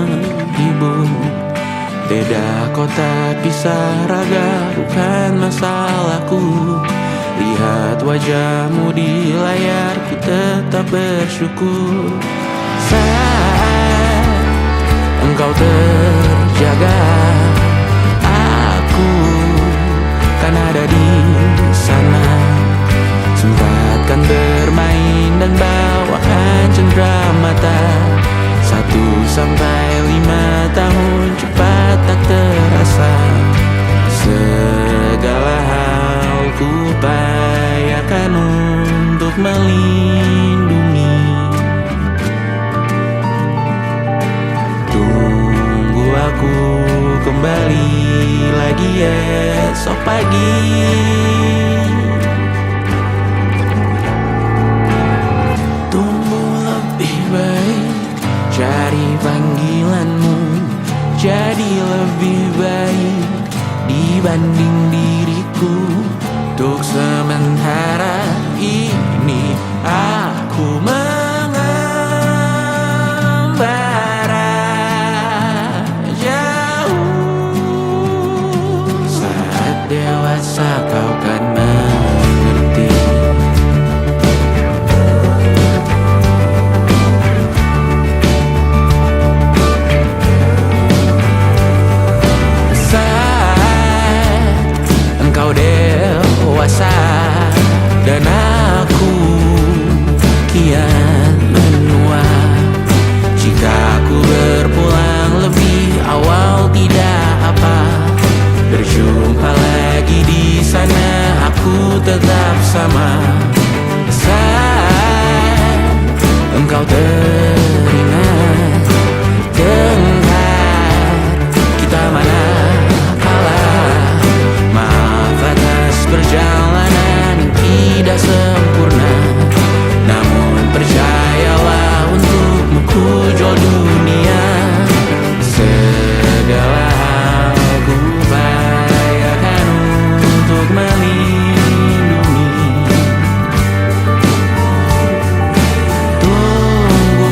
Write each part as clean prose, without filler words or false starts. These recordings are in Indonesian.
menghibur. Beda kota pisah raga bukan masalahku. Lihat wajahmu di layar, ku tetap bersyukur. Saat engkau terjaga, aku kan ada di sana. Sempatkan bermain dan bawakan cendera mata. 1-5 tahun cepat tak terasa. Segala hal ku upayakan untuk melindungi. Tunggu aku kembali lagi esok pagi. Tumbuh lebih baik, cari panggilanmu, jadi lebih baik dibanding diriku. Untuk sementara ini aku mengembara jauh. Saat dewasa kau kan mengerti. Engkau dewasa dan aku kian menua. Jika aku berpulang lebih awal tidak apa. Berjumpa lagi di sana, aku tetap sama. Saat engkau teringat tengkar kita mana perjalanan yang tidak sempurna. Namun percayalah, untukmu ku jual dunia. Segala hal ku upayakan untuk melindungi. Tunggu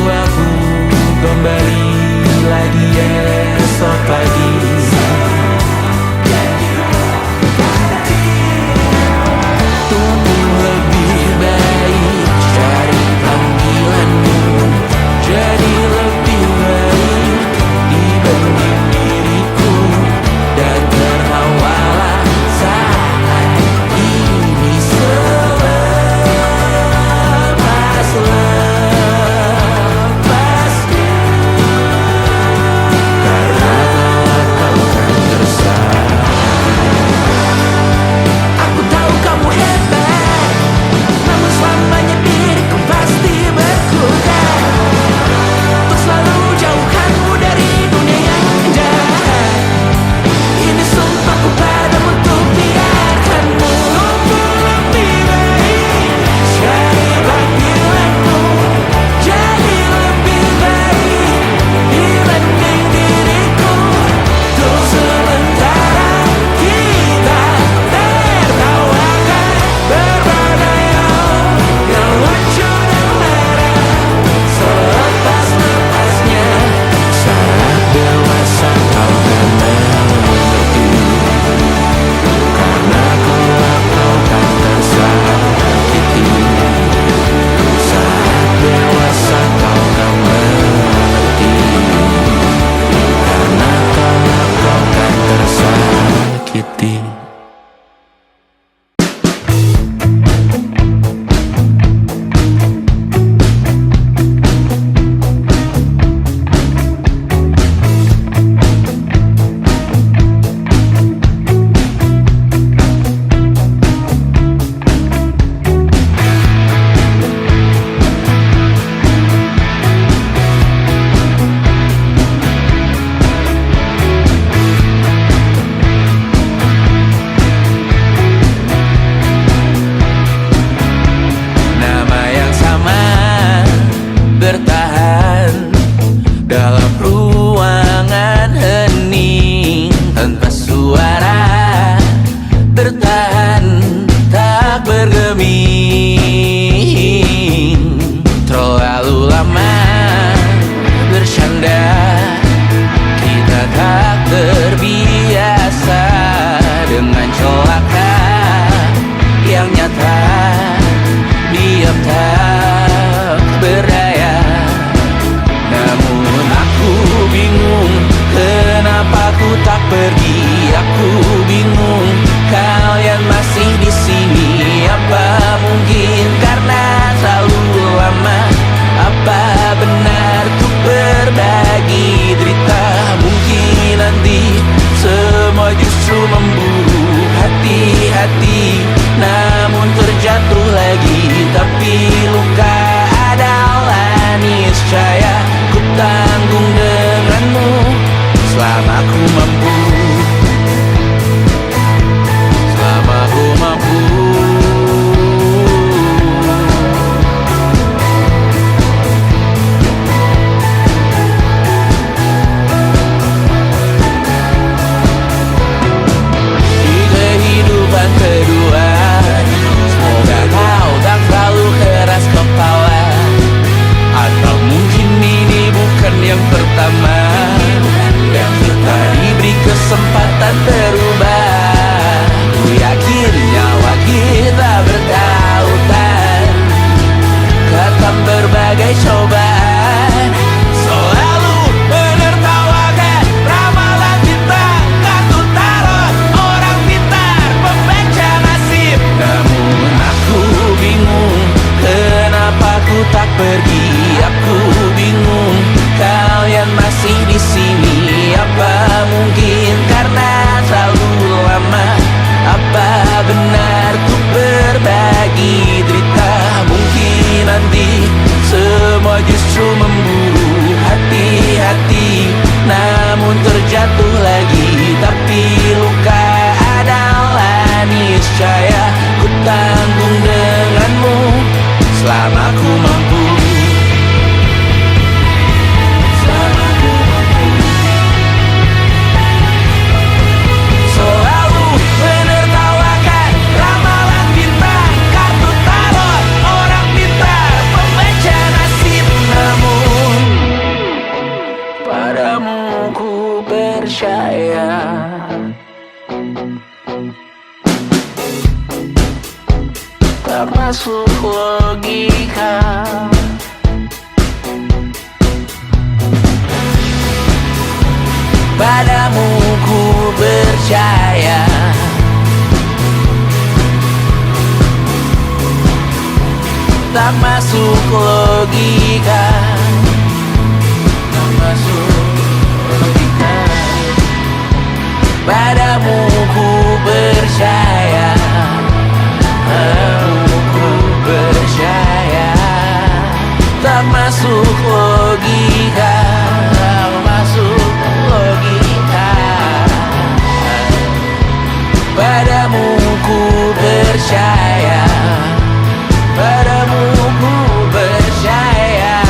tak pergi, aku bingung. Kalian masih di sini, apa mungkin karena terlalu lama? Apa benar untuk berbagi derita? Mungkin nanti semua justru memburu hati-hati, namun terjatuh lagi. Tapi luka adalah niscaya ku tanggung denganmu selama ku mampu. Selama ku mampu. Di kehidupan kedua, semoga kau tak terlalu keras kepala. Atau mungkin ini bukan yang pertama, yang kita diberi kesempatan berubah. Ku yakin nyawa kita bertautan, kata berbagai cobaan. Selalu menertawakan ramalan bintang, kartu tarot orang pintar, pembaca nasib. Namun aku bingung, kenapa ku tak pergi? Aku bingung, kalian masih di sini. Apa mungkin karena terlalu lama? Apa benar ku berbagi derita? Mungkin nanti semua justru memburu hati-hati, namun terjatuh lagi. Tapi luka adalah niscaya ku tanggung denganmu selama ku mampu. Selalu menertawakan ramalan bintang, kartu tarot orang pintar, pembaca nasib. Namun padamu ku percaya, tak masuk logika. Padamu ku percaya, tak masuk logika. Tak masuk logika. Padamu ku percaya, padamu ku percaya, tak masuk logika. Tak masuk logika. Padamu ku percaya, padamu ku percaya,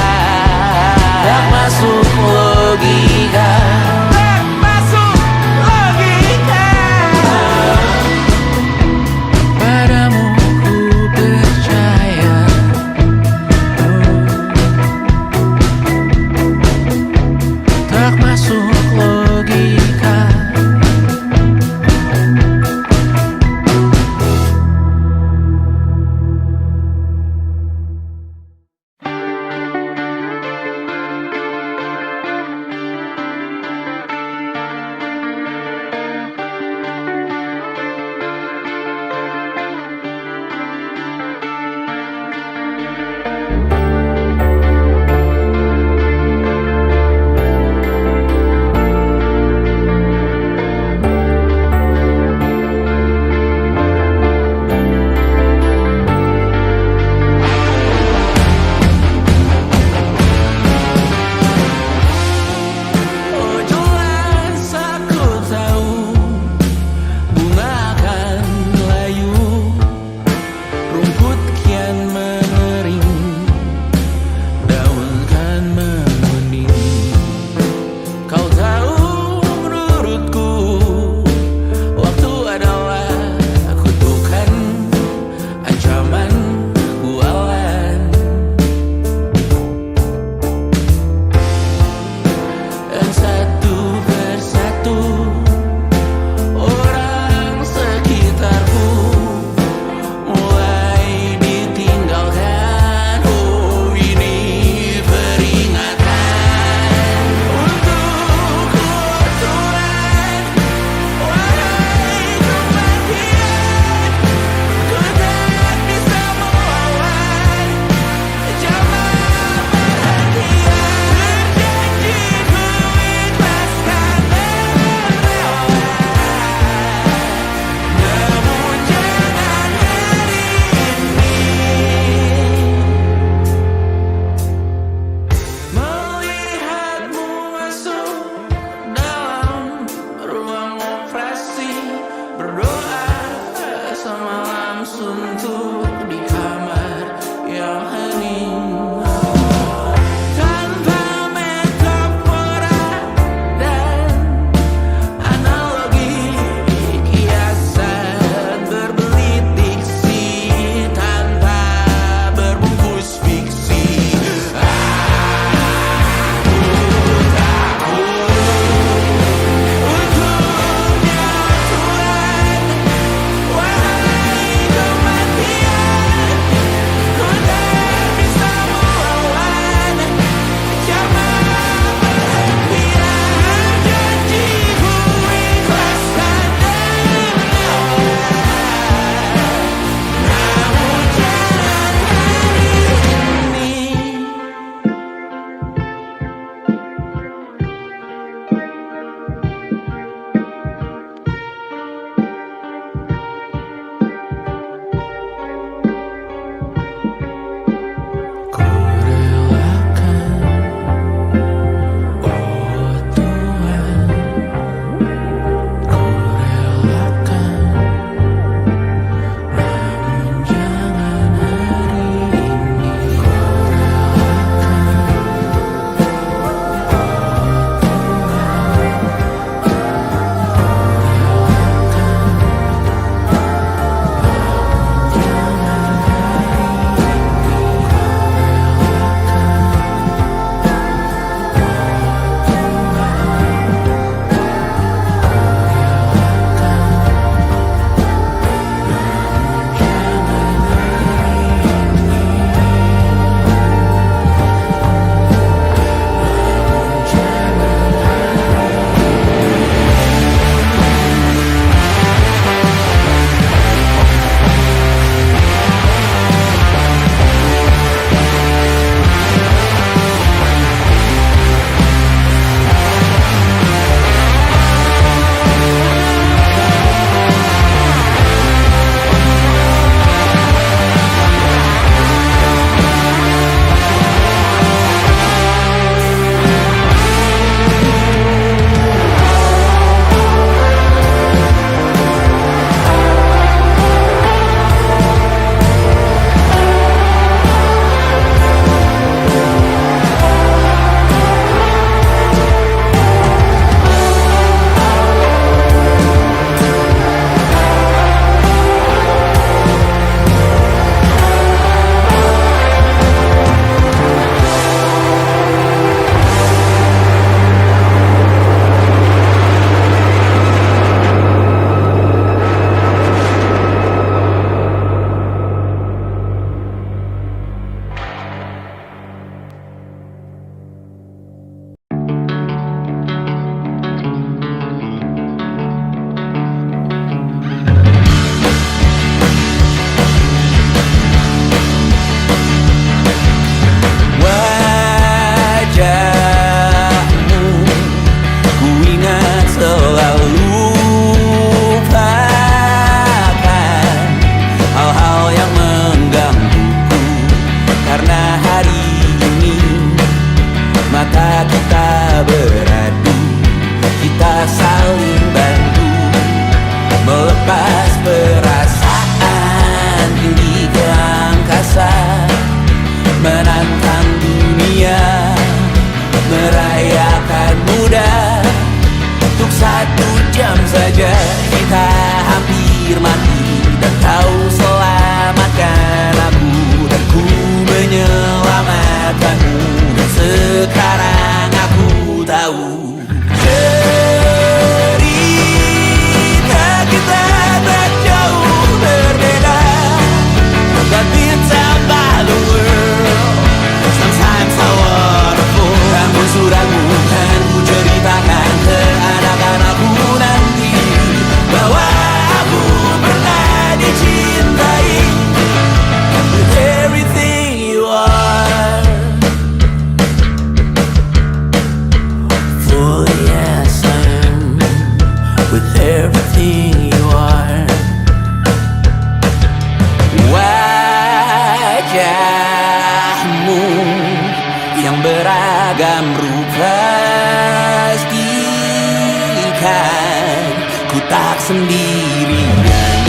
sendirian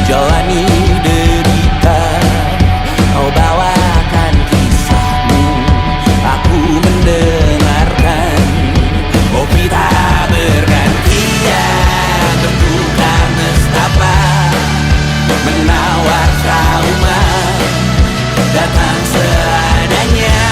jalani derita. Kau bawakan kisahmu, aku mendengarkan. Kopi tak bergantian, bertukar nestapa, menawar trauma, datang seadanya.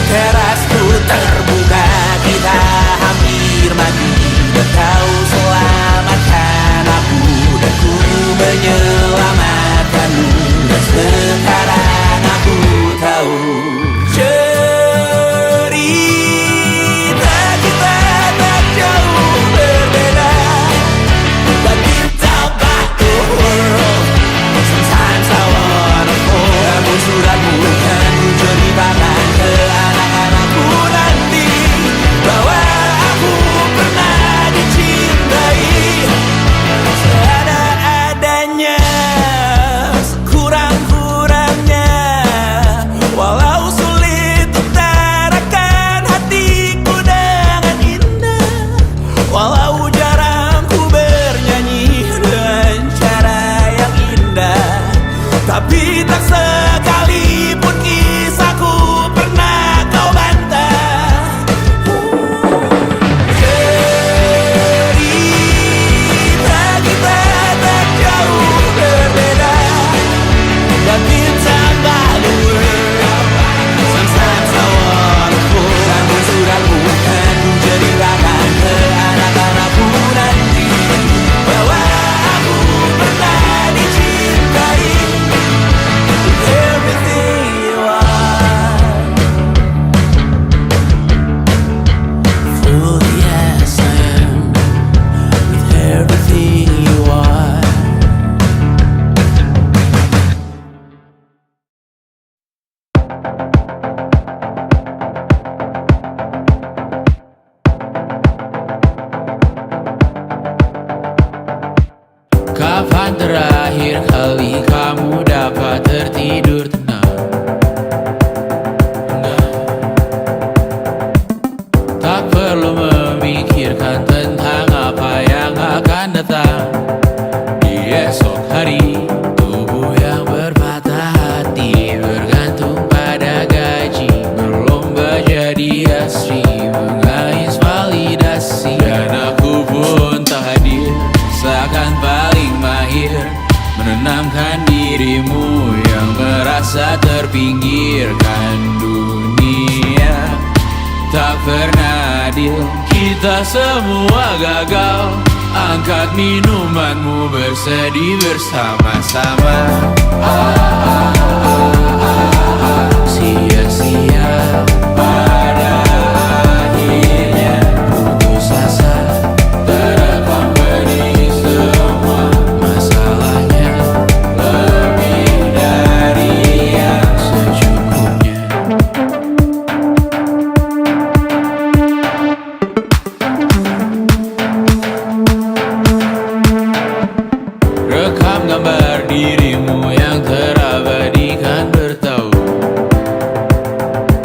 Terasku terbuka, kita hampir mati, dan kau selamatkan aku, dan ku menyelamatkanmu. Dan sekarang aku tahu cerita kita tak jauh berbeda. But you talk about the world, sometimes I wanna fall. Namun suratmu kan ku ceritakan ke anak-anakku nanti, bahwa aku pernah dicintai seada-adanya, sekurang-kurangnya. Walau sulit utarakan hatiku dengan indah, walau jarang ku bernyanyi dengan cara yang indah, tapi tak sekalipun kisahku pernah kau bantah. Cerita kita tak jauh berbeda, but you talk about the world, sometimes I wanna fall. Namun suratmu kan ku ceritakan ke anak-anakku nanti, bahwa aku pernah dicintai with everything you are. Fully as I am, with everything you are. Kapan terakhir kali kamu dapat tertidur tenang? Tak perlu memikirkan tentang apa yang akan datang di esok hari. Tubuh yang berpatah hati bergantung pada gaji, berlomba jadi asri, mengais validasi. Dan aku pun tak hadir, seakan paling mahir menenangkan dirimu yang merasa terpinggirkan dunia. Tak pernah adil, kita semua gagal. Angkat minumanmu, bersedih bersama-sama. Sia-sia pada akhirnya putus asa, terekam benih semua masalahnya, lebih dari yang secukupnya. Rekam gambar dirimu yang terabadikan bertahun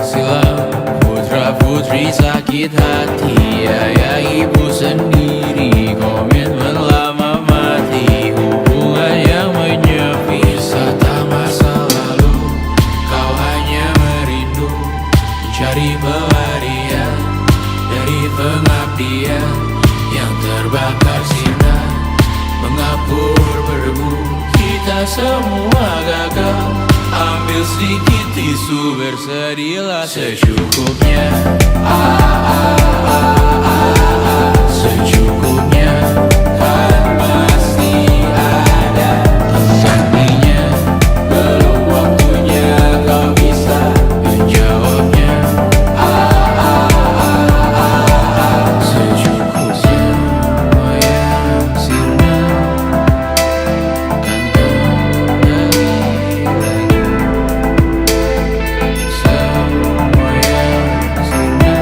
silam. Putra-putri sakit hati, ayah ibu sendiri, komitmen lama mati, hubungan yang menyepi. Wisata masa lalu, kau hanya merindu, mencari pelarian dari pengabdian yang terbakar sinar, mengapur berdebu. Kita semua gagal, ambil sedikit tisu, bersedihlah secukupnya. Secukupnya, kan masih ada penggantinya. Belum waktunya kau bisa menjawabnya. Secukupnya, semua yang sirna kan kembali lagi. Semua yang sirna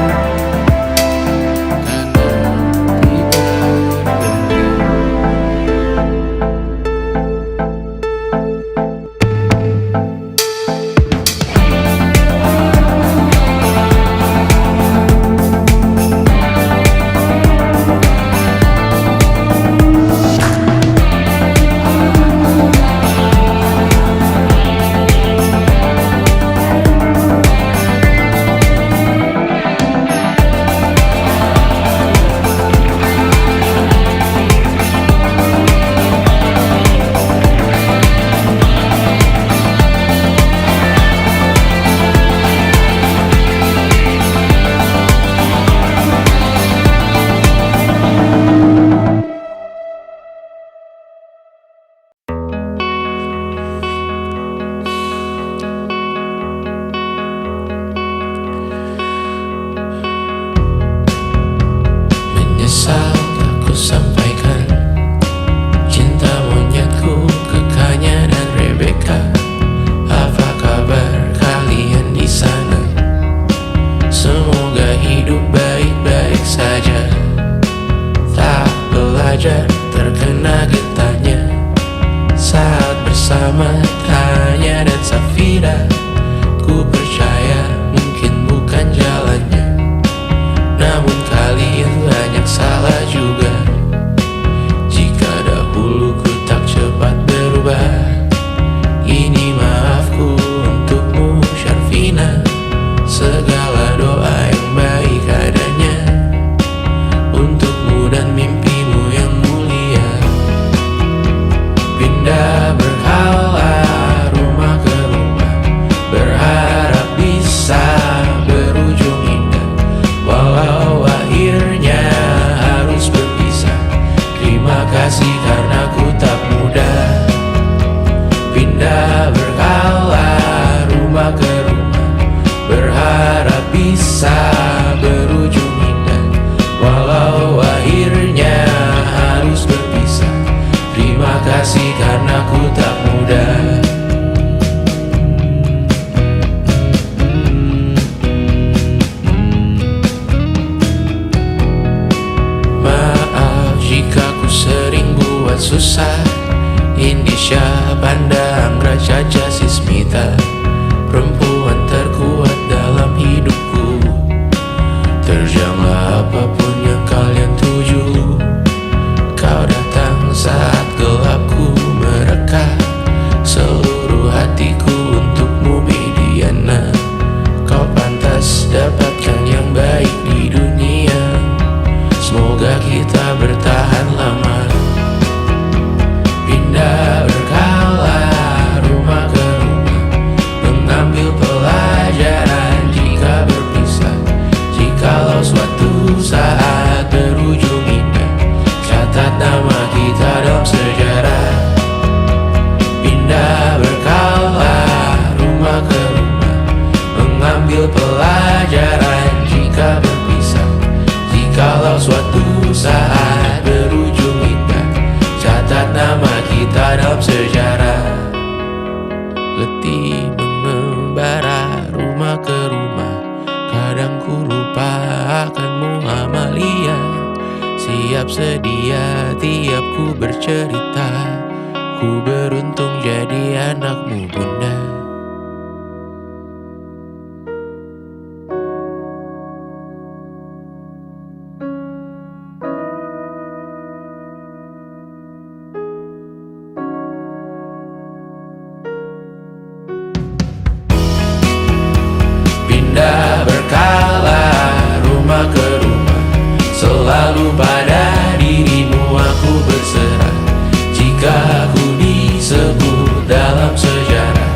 menyesal tak ku sampaikan cinta monyetku ke Kanya dan Rebecca. Apa kabar kalian di sana? Semoga hidup baik-baik saja. Tak belajar terkena getahnya saat bersama Tanya dan Safira. Ku percaya mungkin bukan jalannya, namun kalian banyak salah juga. Jika dahulu ku tak cepat berubah, ini maafku untukmu Syarfina. Segala doa yang baik adanya untukmu dan mimpimu yang mulia. Pindah berhala rumah ke rumah, berharap bisa berujung indah. Walau akhirnya harus berpisah, terima kasih karena ku tak mudah. Pindah berhala rumah ke rumah, berharap bisa berujung indah. Walau akhirnya harus berpisah, terima kasih karena ku tak mudah. Maaf jika ku sering buat susah. Indisha, Panda, Anggra, Caca, Sismita, perempuan terkuat dalam hidupku. Terjanglah apapun yang kalian tuju. Kau datang saat gelapku mereka. Seluruh hatiku untukmu Mediana. Kau pantas dapatkan yang baik di dunia. Semoga kita bertahan lama. Pindah berkala rumah ke rumah, mengambil pelajaran jika berpisah. Jikalau suatu saat berujung indah, catat nama kita dalam sejarah. Pindah berkala rumah ke rumah, mengambil pelajaran jika berpisah. Jikalau suatu saat berujung indah, catat nama kita dalam sejarah. Letih mengembara rumah ke rumah, kadang ku lupa akanmu Amalia. Siap sedia tiap ku bercerita, ku beruntung jadi anakmu bunda. Pindah berkala rumah ke rumah, selalu pada dirimu aku berserah. Jika aku disebut dalam sejarah,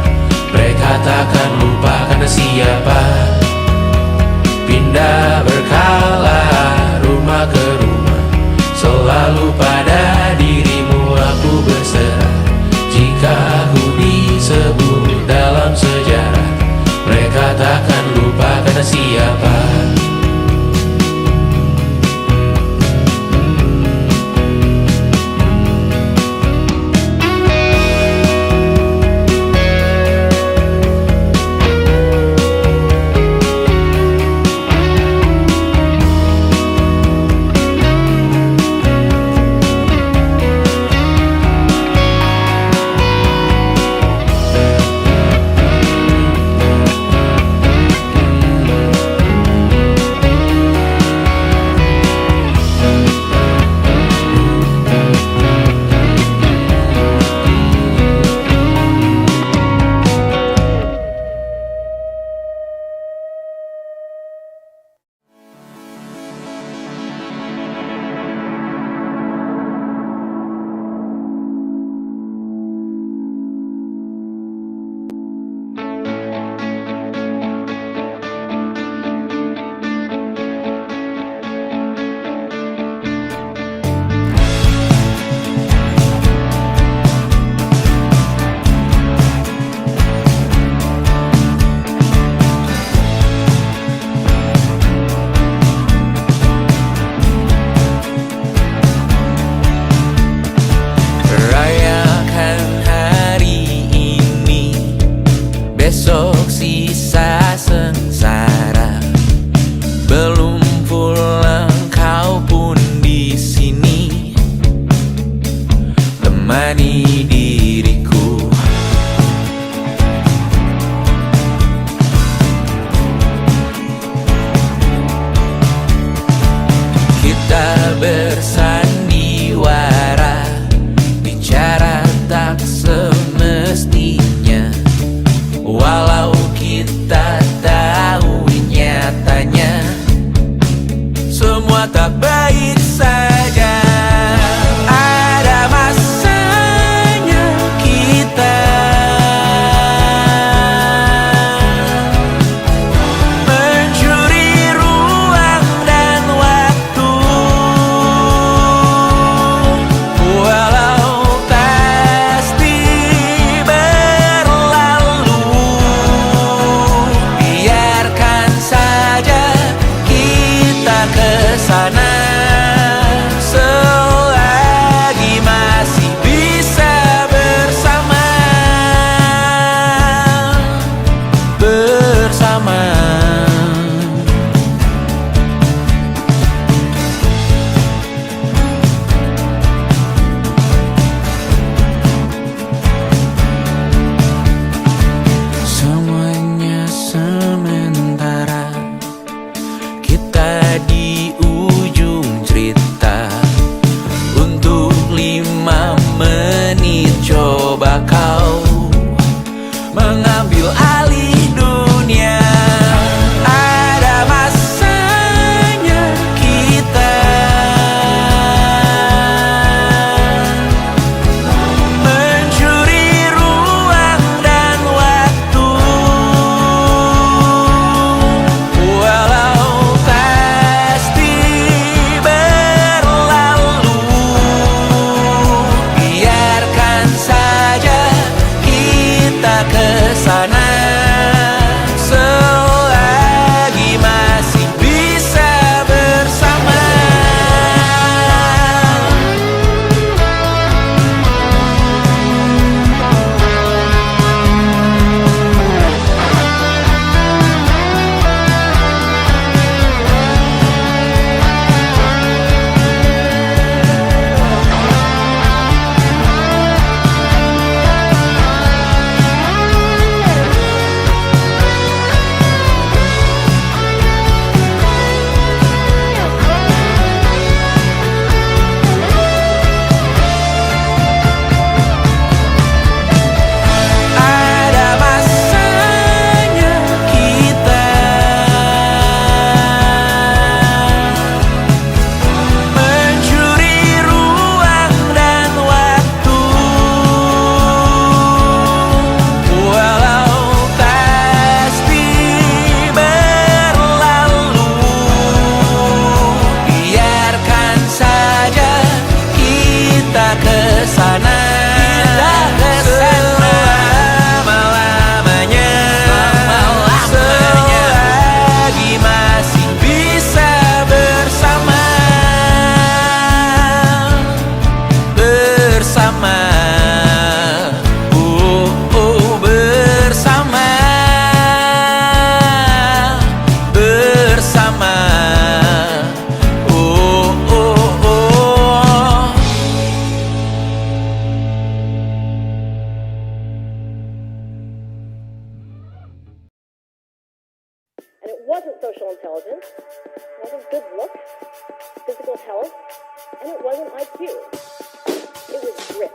mental health, and it wasn't IQ. It was grit.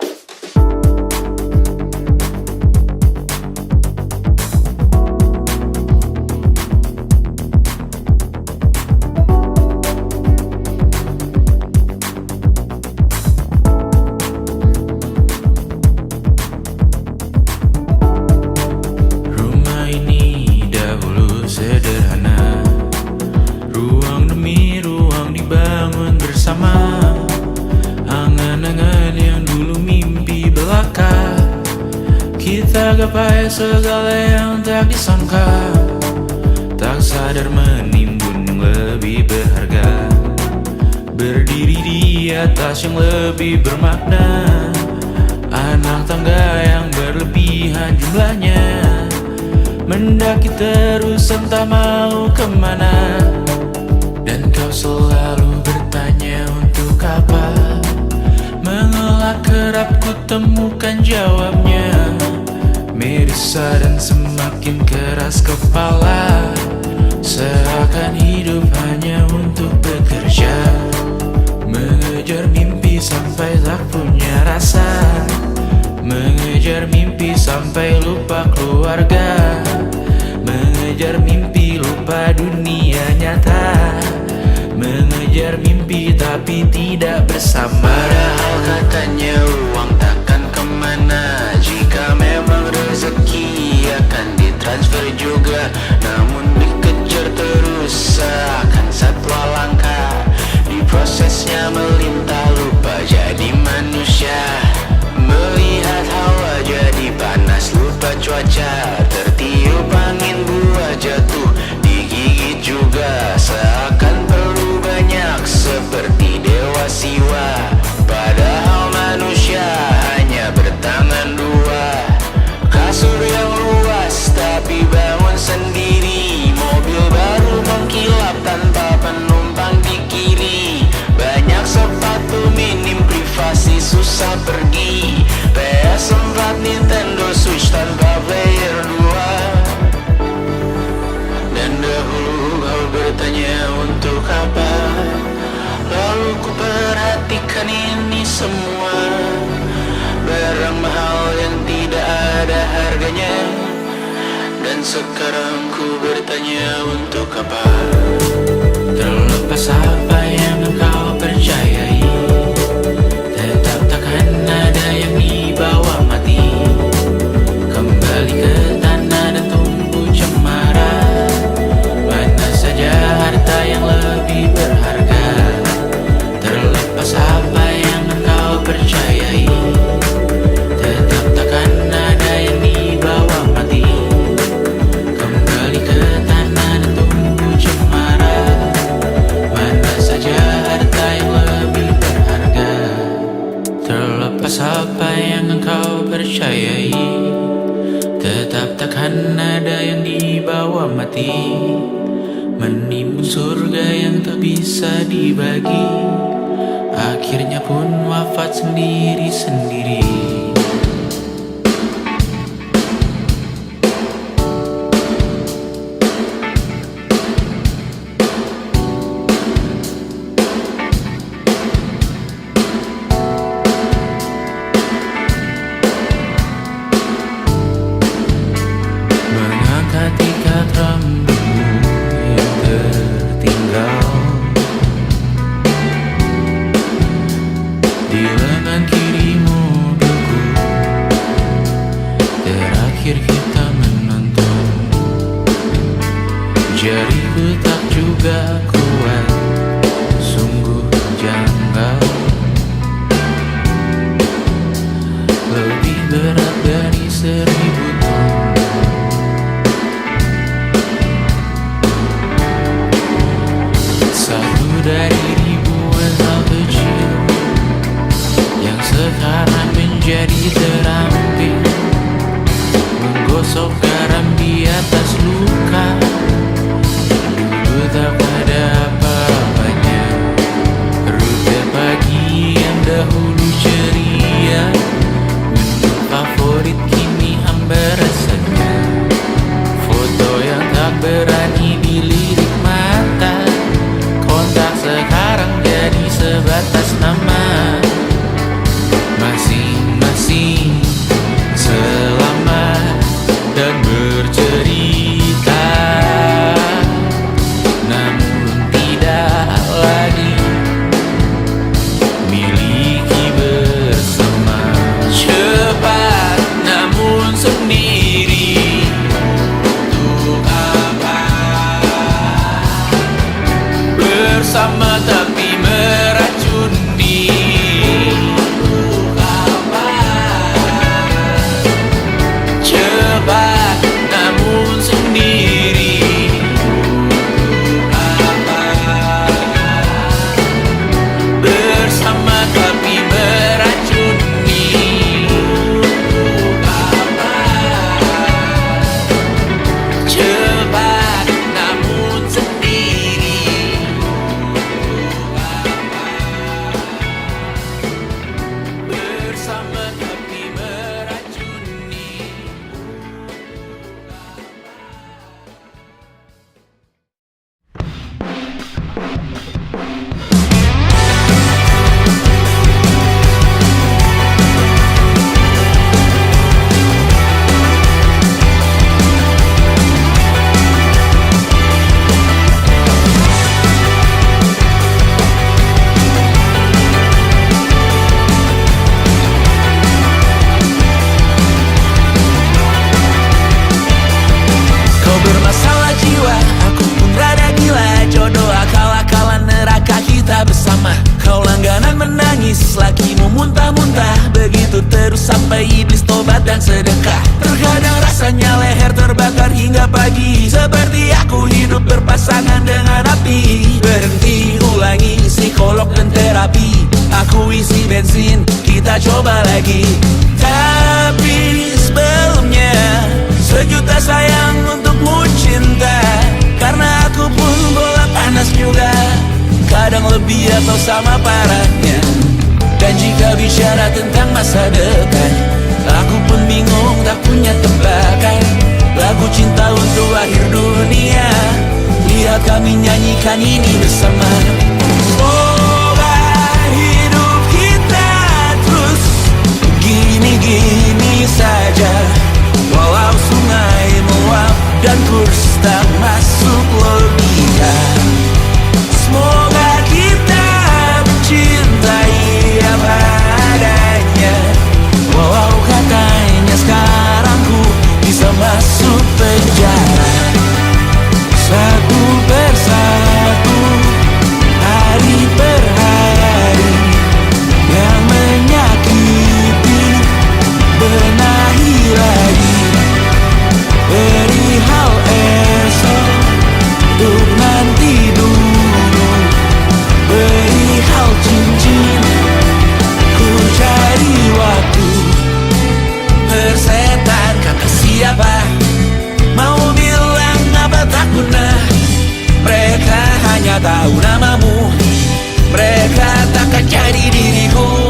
Rumah ini dahulu sederhana, ruang demi ruang dibangun bersama. Angan-angan yang dulu mimpi belaka, kita gapai segala yang tak disangka. Tak sadar menimbun yang lebih berharga, berdiri di atas yang lebih bermakna. Anak tangga yang berlebihan jumlahnya, mendaki terus entah mau kemana. Dan kau selalu bertanya untuk apa, mengelak kerap ku temukan jawabnya. Merisa dan semakin keras kepala, seakan hidup hanya untuk bekerja, mengejar mimpi sampai tak punya rasa, mengejar mimpi sampai lupa keluarga, mengejar mimpi lupa dunia nyata, mengejar mimpi tapi tidak bersama. Padahal katanya uang takkan kemana, jika memang rezeki akan ditransfer juga. Namun dikejar terus seakan satwa langka, di prosesnya melintah lupa jadi manusia. Melihat hawa jadi panas lupa cuaca, tertiup angin buah jatuh digigit juga. Seakan perlu banyak seperti dewa siwa, padahal manusia hanya bertangan dua. Kasur yang luas tapi bangun sendiri, mobil baru mengkilap tanpa penumpang di kiri. Banyak sepatu minim privasi susah pergi, PS4 Nintendo Switch tanpa player 2. Dan dahulu kau bertanya untuk apa, lalu ku perhatikan ini semua. Barang mahal yang tidak ada harganya, dan sekarang ku bertanya untuk apa. Terlepas apa yang engkau percayai, tetap takkan ada yang dibawa mati. Kembali ke tanah dan tumbuh cemara, mana saja harta yang lebih berharga. Terlepas apa yang engkau percayai, tetap takkan ada yang dibawa mati. Kembali ke tanah dan tumbuh cemara, mana saja harta yang lebih berharga. Terlepas apa yang engkau percayai, tetap takkan ada yang dibawa mati. Menimbun surga yang tak bisa dibagi, akhirnya pun wafat sendiri-sendiri. Mengangkat ikat rambutmu yang tertinggal di lengan kirimu, sebatas nama masing-masing selamat dan bercerita, namun tidak lagi miliki bersama. Cepat namun sendiri, untuk apa? Bersama tapi meracuni, untuk apa? Cepat namun sendiri, untuk apa? Bersama tapi meracuni, untuk apa? Cepat namun sendiri, untuk apa? Bersama tapi meracuni. Kau bermasalah jiwa, aku pun rada gila. Jodoh akal-akalan neraka kita bersama. Kau langganan menangis, lakimu muntah-muntah. Begitu terus sampai iblis tobat dan sedekah. Terkadang rasanya leher terbakar hingga pagi, seperti aku hidup berpasangan dengan api. Berhenti, ulangi psikolog dan terapi. Aku isi bensin, kita coba lagi. Tapi sebelumnya, sejuta sayang untukmu cinta. Karena aku pun bola panas juga, kadang lebih atau sama parahnya. Dan jika bicara tentang masa depan, aku pun bingung tak punya tebakan. Lagu cinta untuk akhir dunia, lihat kami nyanyikan ini bersama. Semoga hidup kita terus gini-gini saja, walau sungai meluap dan kurs tak masuk logika. Semoga kita mencintai apa adanya, walau katanya sekarang ku bisa masuk penjara. Satu persatu, hari per hari, yang menyakiti benahi lagi. Perihal esok, untuk nanti dulu. Perihal cincin, ku cari waktu. Persetan kata siapa, mau bilang apa tak guna. Mereka hanya tahu namamu, mereka takkan jadi diriku.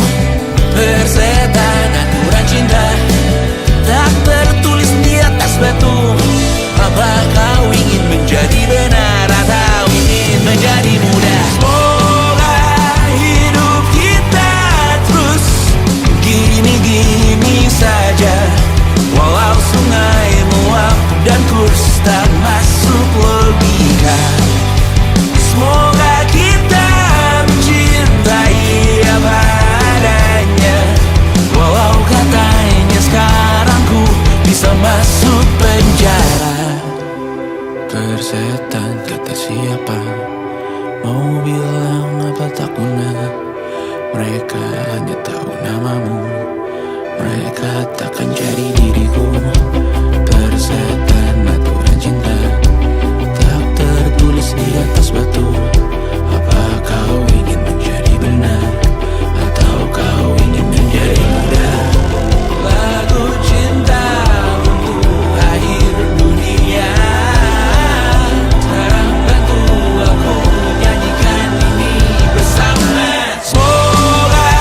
Persetan aturan cinta, tak tertulis di atas batu. Apa kau ingin menjadi benar atau ingin menjadi muda? Semoga hidup kita terus gini-gini saja, walau sungai meluap dan kurs tak masuk logika. Semoga kita mencintai apa adanya, walau katanya sekarang ku bisa masuk penjara. Persetan kata siapa, mau bilang apa tak guna. Mereka hanya tahu namamu, mereka takkan jadi diriku. Persetan aturan cinta, tak tertulis di atas batu. Apa kau ingin menjadi benar atau kau ingin menjadi muda? Lagu cinta untuk akhir dunia, sekarang bantu aku nyanyikan ini bersama. Semoga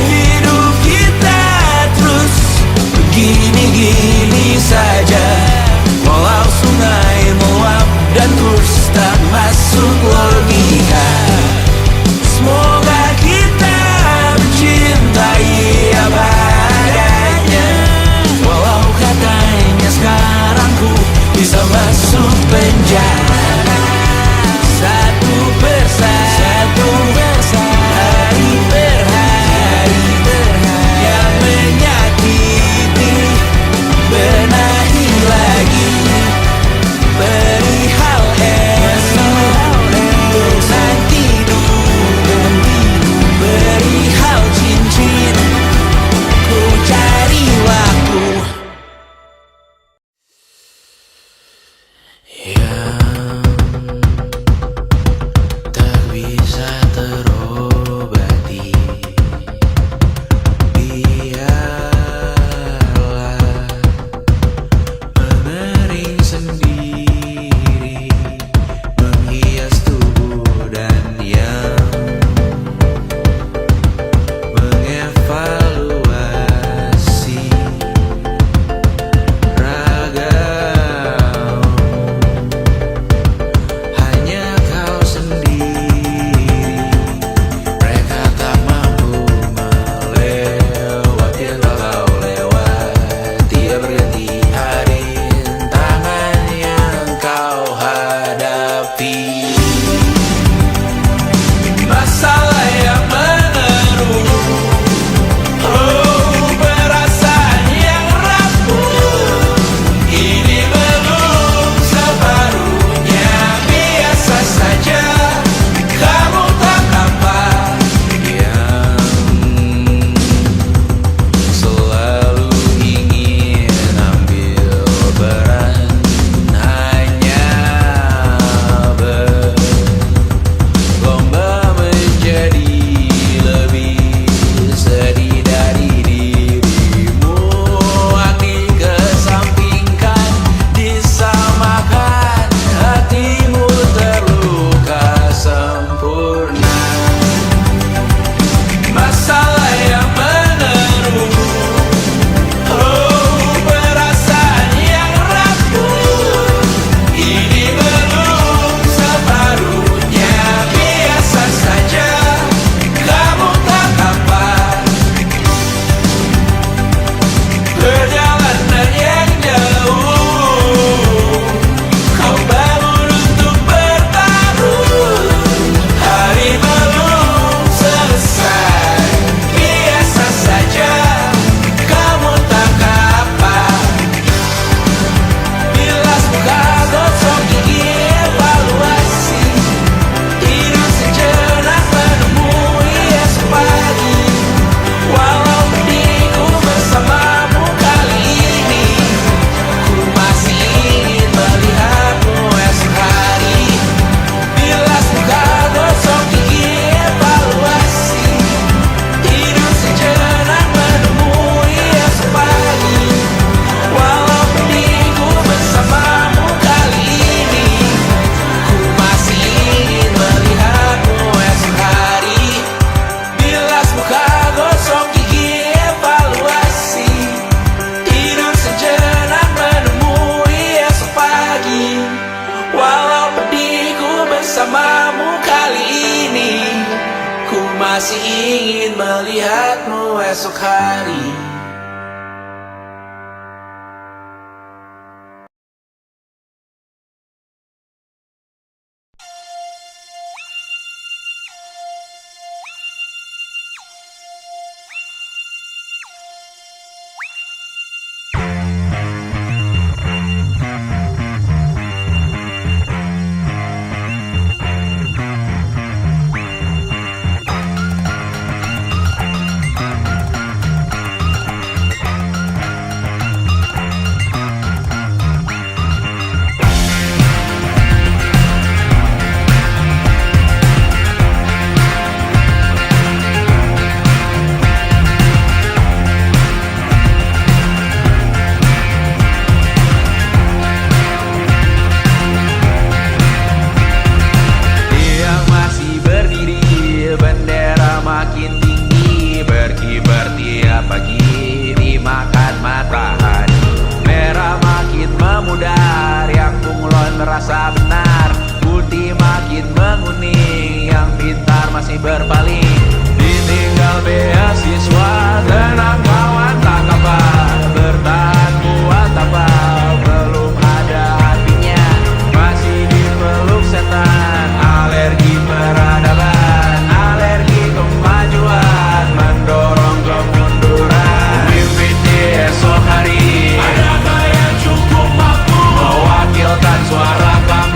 hidup kita terus begini-gini saja, walau sungai meluap dan kurs tak masuk logika. ingin melihatmu esok hari. Merasa benar, putih makin menguning, yang pintar masih berpaling. Ditinggal beasiswa, tenang kawan tak kabar, bertahan kuat tapal, belum ada artinya, masih dipeluk setan. Alergi peradaban, alergi kemajuan, mendorong kemunduran. Mimpin di esok hari, adakah yang cukup mampu mewakilkan suara kami?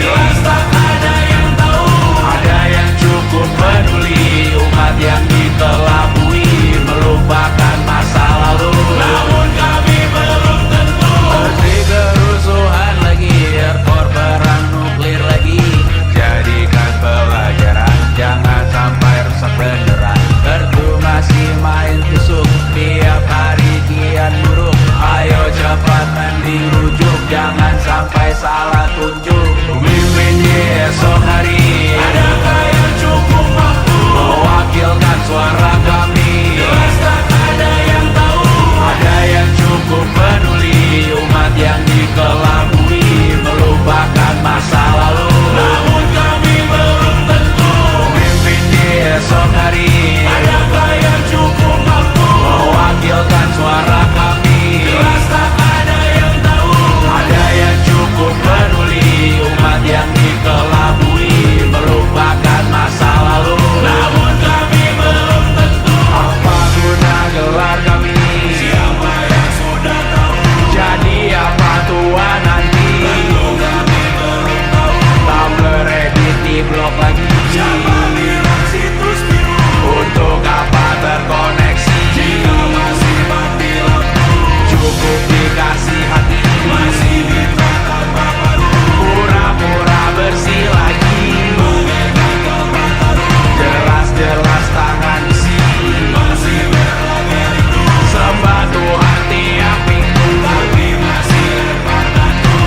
Jelas tak ada yang tahu, ada yang cukup peduli, umat yang dikelabui, melupakan masa lalu. Namun kami belum tentu. Terjadi kerusuhan lagi, airport perang nuklir lagi. Jadikan pelajaran, jangan sampai rusak beneran. Kartu masih main tusuk, tiap hari kian buruk. Ayo cepat mending rujuk, jangan sampai salah tunjuk. Pemimpin di esok hari, adakah yang cukup mampu mewakilkan suara kami? Jelas tak ada yang tahu, ada yang cukup peduli, umat yang dikelabui, melupakan masa lalu. Namun kami belum tentu. Pemimpin di esok hari, adakah yang cukup mampu mewakilkan suara kami? Jelas tak ada yang tahu, ada yang cukup peduli, umat yang dikelabui, melupakan masa lalu. Namun kami belum tentu. Apa guna gelar kami? Siapa yang sudah tahu? Jadi apa tua nanti? Tentu kami belum tahu. Tumblr edit di blog lagi. Siapa bilang situs biru? Untuk apa terkoneksi? Jika masih mati lampu, cukup dikasih hati, masih minta tanpa padu. Pura-pura bersih lagi, mengenakan mata dulu. Jelas-jelas tangan isi, masih berlagak rindu. Sembah Tuhan tiap minggu, tapi masih lempar tandu.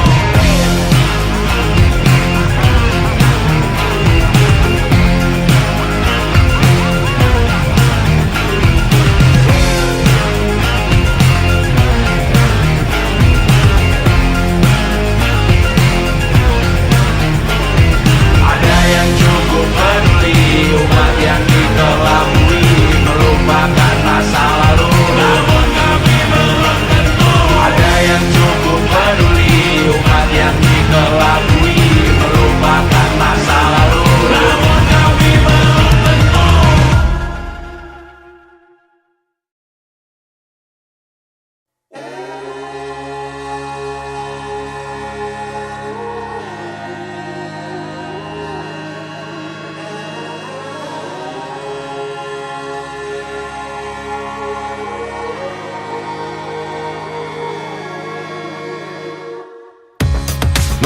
Ada yang cukup peduli, umat yang dikelabui, melupakan masa lalu. Namun kami belum tentu. Ada yang cukup peduli, umat yang dikelabui, melupakan masa lalu. Namun kami belum tentu.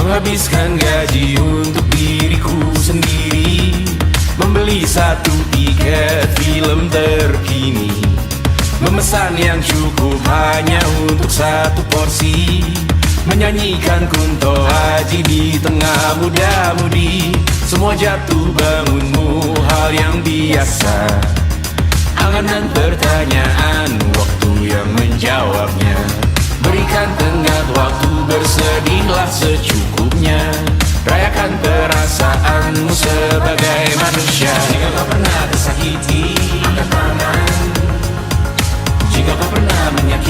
Menghabiskan gaji untuk diriku sendiri, membeli satu tiket film terkini, memesan yang cukup hanya untuk satu porsi, menyanyikan Kunto Aji di tengah muda-mudi. Semua jatuh bangunmu hal yang biasa, angan dan pertanyaan, waktu yang menjawabnya. Berikan tenggat waktu, bersedihlah secukupnya. Rayakan perasaanmu sebagai manusia. Jika kau pernah tersakiti,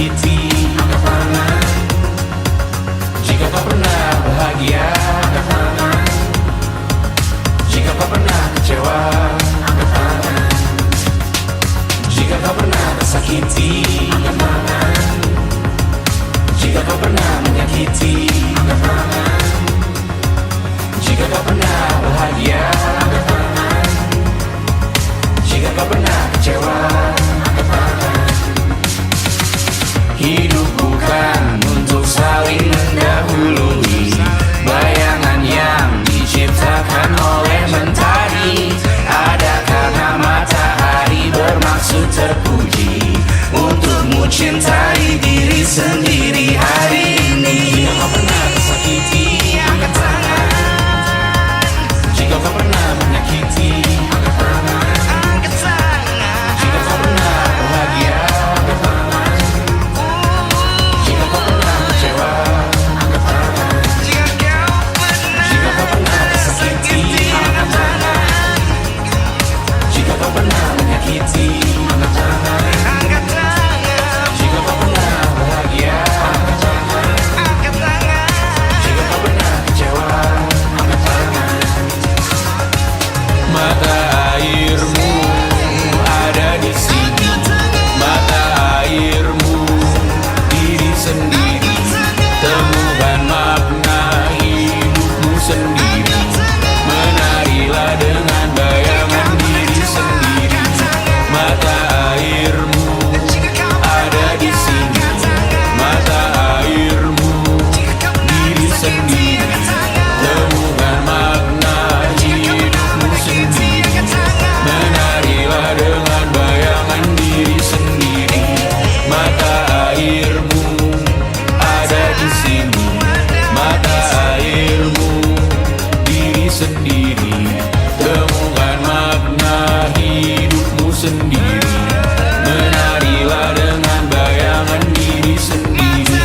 menyakiti, angkat tangan. Jika kau pernah bahagia, angkat tangan. Jika kau pernah kecewa, angkat tangan. Jika kau pernah tersakiti, angkat tangan. Jika kau pernah menyakiti, angkat tangan. Jika kau pernah bahagia, angkat tangan. Jika kau pernah kecewa, angkat tangan. Hidup bukan untuk saling mendahului bayangan yang diciptakan oleh mentari. Ada karena matahari bermaksud terpuji untukmu cintai diri sendiri hari ini. Jika kau pernah tersakiti, angkat tangan. Jika kau pernah menyakiti, angkat tangan. Jika kau pernah bahagia, angkat tangan. Jika kau pernah kecewa, angkat tangan. Jika kau pernah tersakiti, angkat tangan. Jika kau pernah menyakiti, angkat tangan. Jika kau pernah bahagia, angkat tangan. Jika kau pernah kecewa, angkat tangan. Mata airmu ada di sini, mata airmu diri sendiri. Temukan makna hidupmu sendiri. Menarilah dengan bayangan diri sendiri. Mata airmu ada di sini, mata airmu diri sendiri. Temukan makna hidupmu sendiri. Menarilah dengan bayangan diri sendiri. Mata airmu ada di sini, mata airmu diri sendiri. Temukan makna hidupmu sendiri. Menarilah dengan bayangan diri sendiri.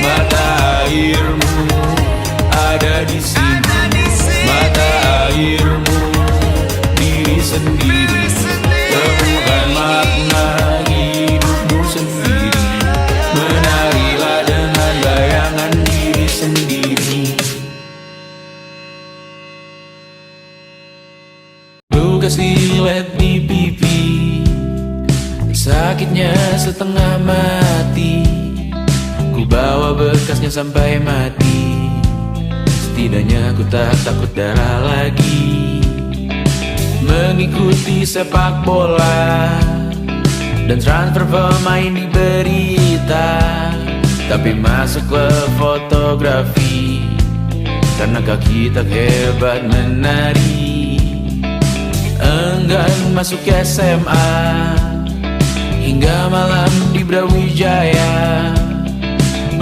Mata airmu ada di sini, mata airmu diri sendiri. Temukan makna hidupmu sendiri. Menarilah dengan bayangan diri sendiri. Luka silet di pipi, sakitnya setengah mati. Ku bawa bekasnya sampai mati. Setidaknya ku tak takut darah lagi. Mengikuti sepak bola dan transfer pemain di berita, tapi masuk ke fotografi karena kaki tak hebat menari. Enggan masuk SMA hingga malam di Brawijaya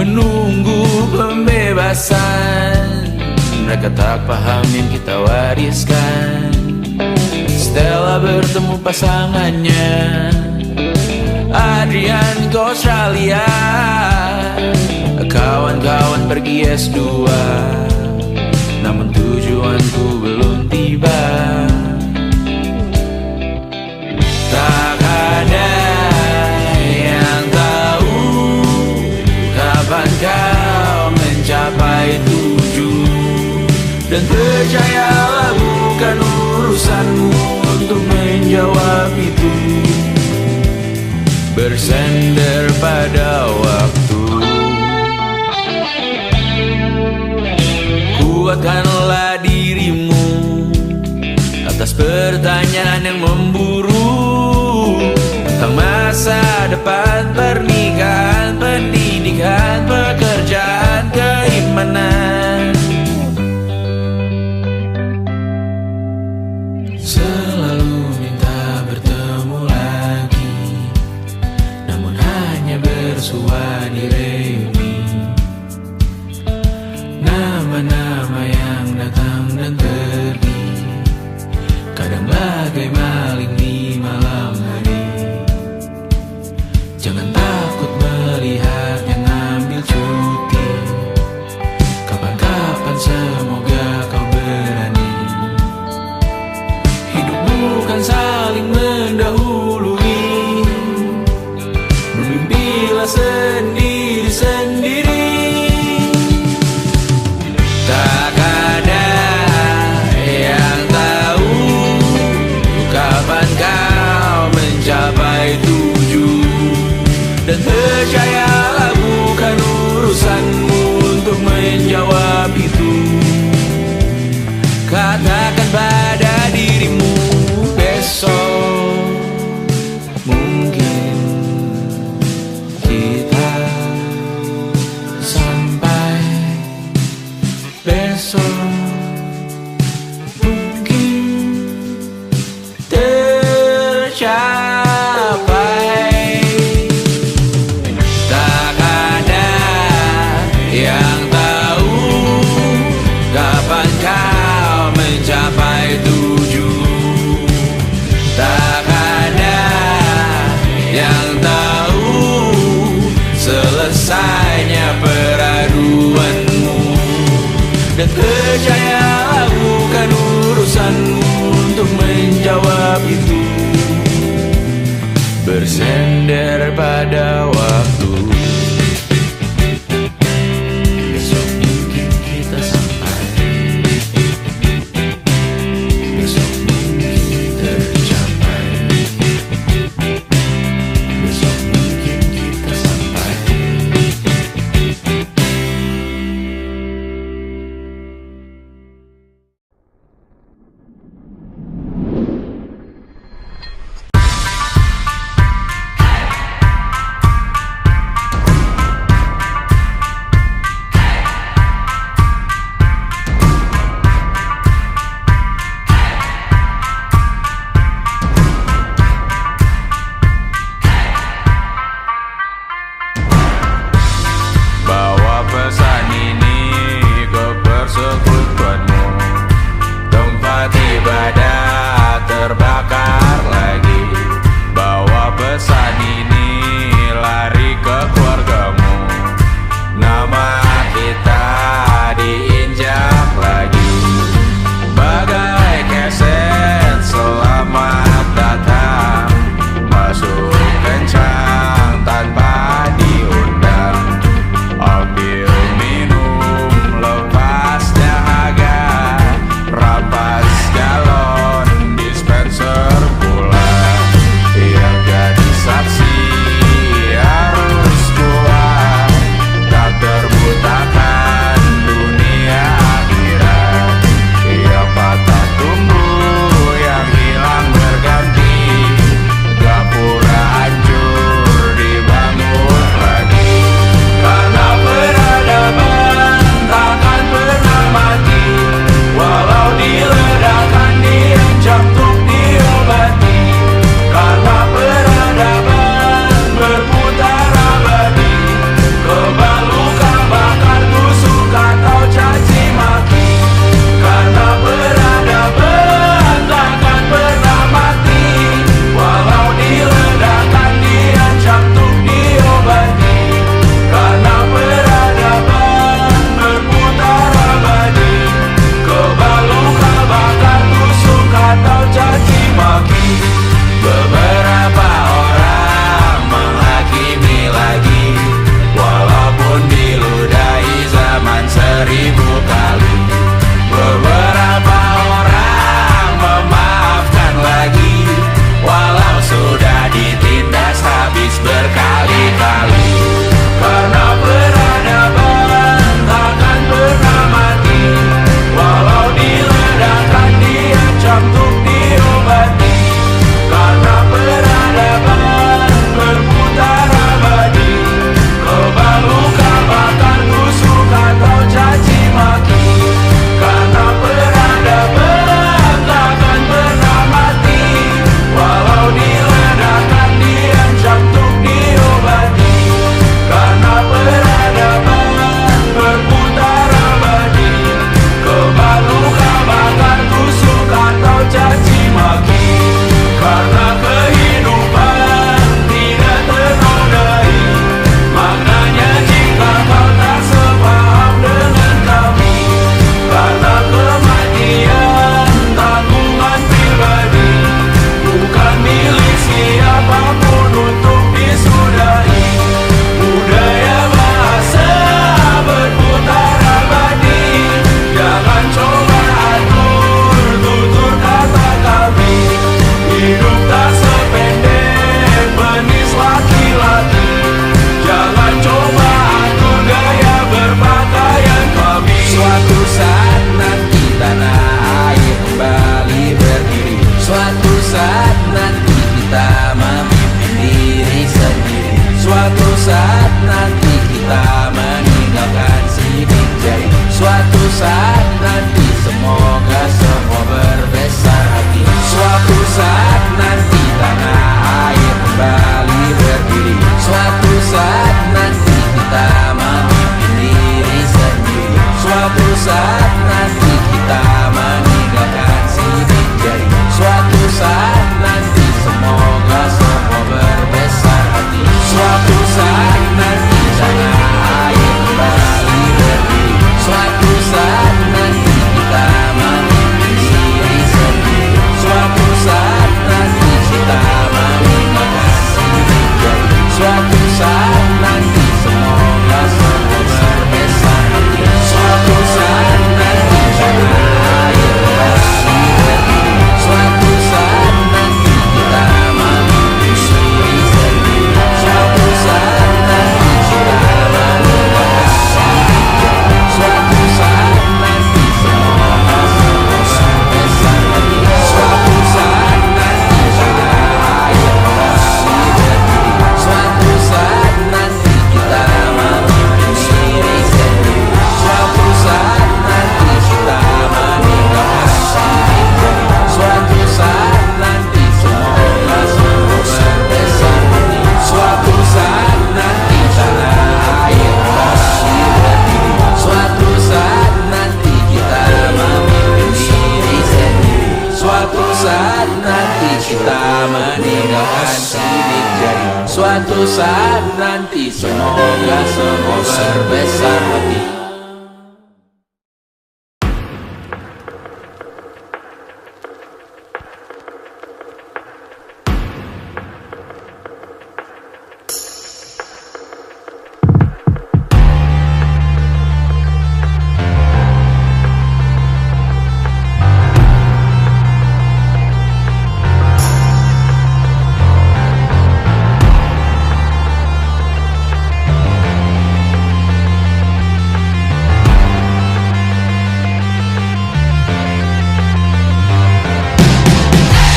menunggu pembebasan. Mereka tak paham yang kita wariskan. Stella bertemu pasangannya Adrian ke Australia. Kawan-kawan pergi S2, namun tujuanku belum tiba. Tak ada yang tahu kapan kau mencapai tujuan. Dan percayalah bukan urusanmu untuk menjawab itu. Bersender pada waktu. Kuatkanlah dirimu atas pertanyaan yang memburu tentang masa depan, pernikahan, pendidikan, pekerjaan, keimanan. Selalu minta bertemu lagi, namun hanya bersua di reuni. Nama-nama yang datang dan pergi, kadang bagai maling di malam hari. Jangan takut ada waktu. Besok mungkin kita sampai, besok mungkin tercapai, besok mungkin kita sampai. akan sidik jari. Suatu saat nanti semoga semua berbesar hati.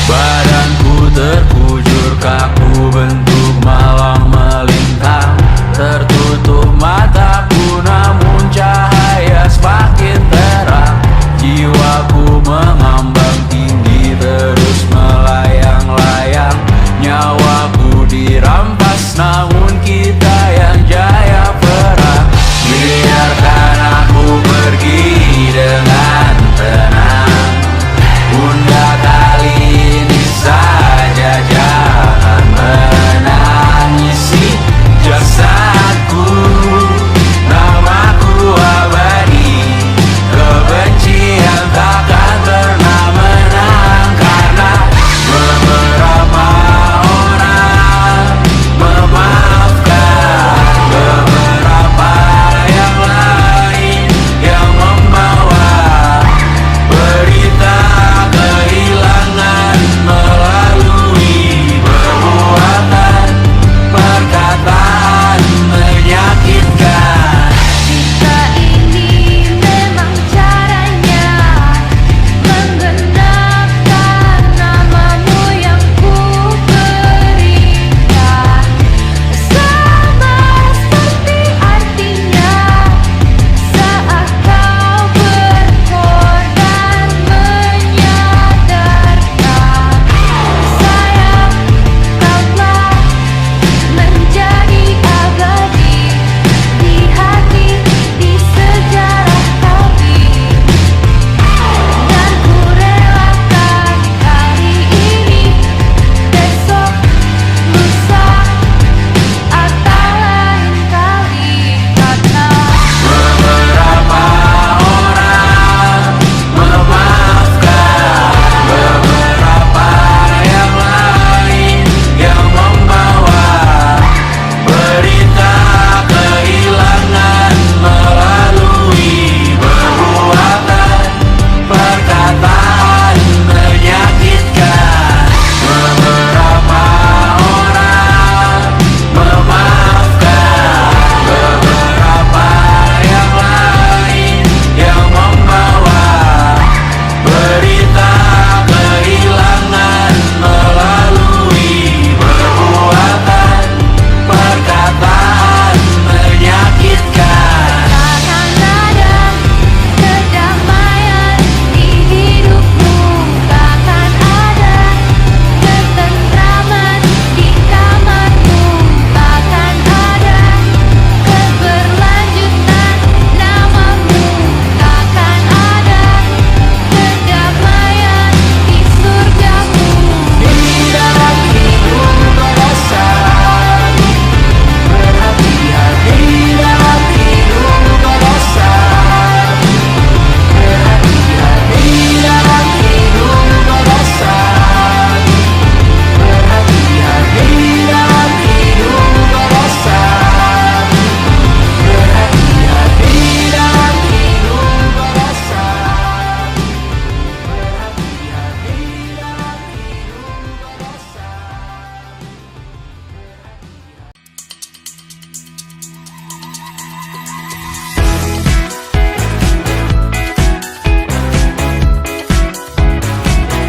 Badanku terkujur kaku bentuk malam melintang. Tertutup mataku namun cahaya semakin terang. Jiwaku mengambang tinggi terus melayang-layang. Nyawaku dirampas namun kita yang jaya perang. Biarkan aku pergi dengan tenang. Bunda kali ini saja jangan menangisi jasadku. Namaku abadi, kebencian takkan pernah menang. Karena beberapa orang memaafkan beberapa yang lain yang membawa berita kehilangan melalui perbuatan perkataan menyakitkan. Jika ini memang caranya menggenapkan namamu yang ku berikan, sama seperti artinya saat kau berkorban menyadarkan. Sayang, kau telah menjadi abadi di hati, di sejarah kami. Dan ku relakan hari ini, besok, lusa, atau lain kali. Karena Beberapa orang memaafkan beberapa yang lain yang membawa berita kehilangan melalui perbuatan perkataan menyakitkan. Beberapa orang memaafkan beberapa yang lain yang membawa berita kehilangan melalui perbuatan perkataan menyakitkan. takkan ada kedamaian di hidupmu, takkan ada ketentraman di kamarmu, takkan ada keberlanjutan namamu, takkan ada kedamaian di surgamu. Di dalam hidup berdasar berhati-hati, dalam hidup berdasar berhati-hati, dalam hidup berdasar berhati-hati, dalam hidup berdasar berhati-hati, dalam hidup berdasar berhati-hati,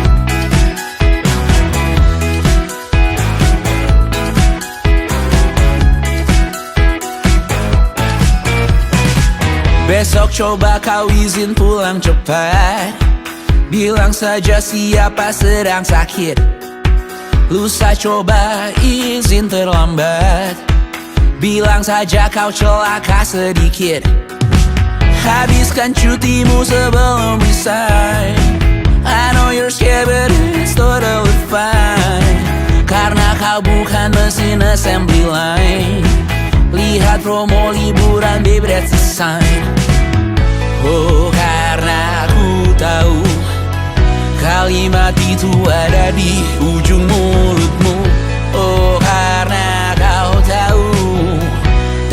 dalam Besok coba kau izin pulang cepat. Bilang saja siapa sedang sakit. Lusa coba izin terlambat. Bilang saja kau celaka sedikit. Habiskan cutimu sebelum resign. I know you're scared but it's totally fine. Karena kau bukan mesin assembly line. Lihat promo liburan, baby, that's the sign. Oh, karena ku tahu kalimat itu ada di ujung mulutmu. Oh, karena kau tahu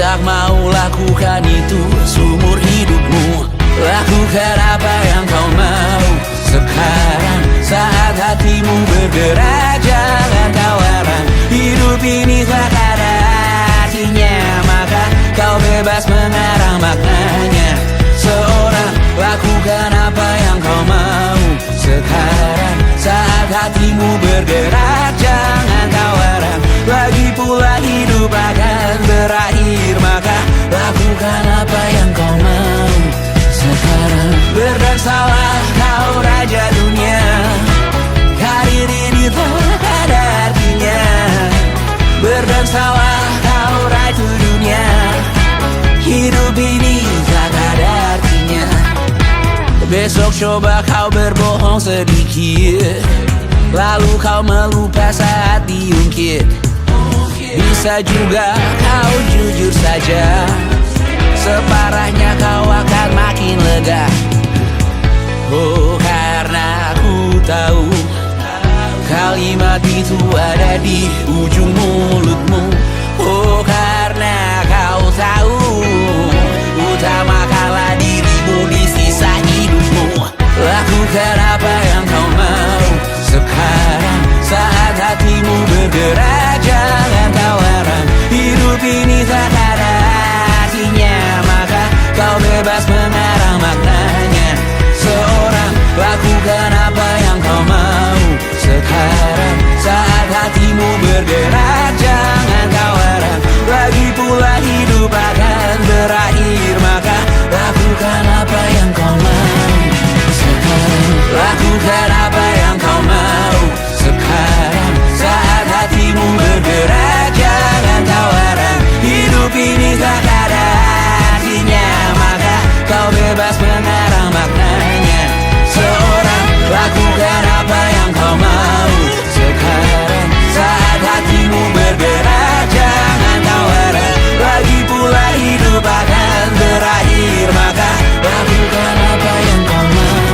tak mau lakukan itu seumur hidupmu. Lakukan apa yang kau mau sekarang, saat hatimu bergerak. Jangan kau larang, hidup ini tak ada artinya, maka kau bebas mengarang maknanya. Seorang, lakukan apa yang kau mau sekarang, saat hatimu bergerak. Jangan kau larang, lagi pula hidup akan berakhir, maka lakukan apa yang kau mau sekarang. Berdansalah kau raja dunia, karir ini tak ada artinya. Berdansalah kau ratu dunia, hidup ini tak ada artinya. Besok coba kau berbohong sedikit, lalu kau melupa saat diungkit. Bisa juga kau jujur saja, separahnya kau akan makin lega. Oh, karena ku tahu kalimat itu ada di ujung mulutmu. Oh, karena kau tahu utamakanlah dirimu di sisa hidupmu. Lakukan apa yang kau mau sekarang, saat hatimu bergerak. Jangan kau larang, hidup ini tak ada artinya, maka kau bebas mengarang maknanya. Seorang, lakukan apa yang kau mau sekarang, saat hatimu bergerak. Jangan kau larang, lagi pula hidup akan berakhir, maka lakukan apa yang kau mau sekarang. Lakukan apa yang kau mau sekarang, saat hatimu bergerak. Jangan kau larang, hidup ini tak ada artinya, maka kau bebas mengarang maknanya. Seorang, lakukan apa yang kau mau sekarang, saat hatimu bergerak. Jangan kau larang, lagi pula hidup akan berakhir, maka lakukan apa yang kau mau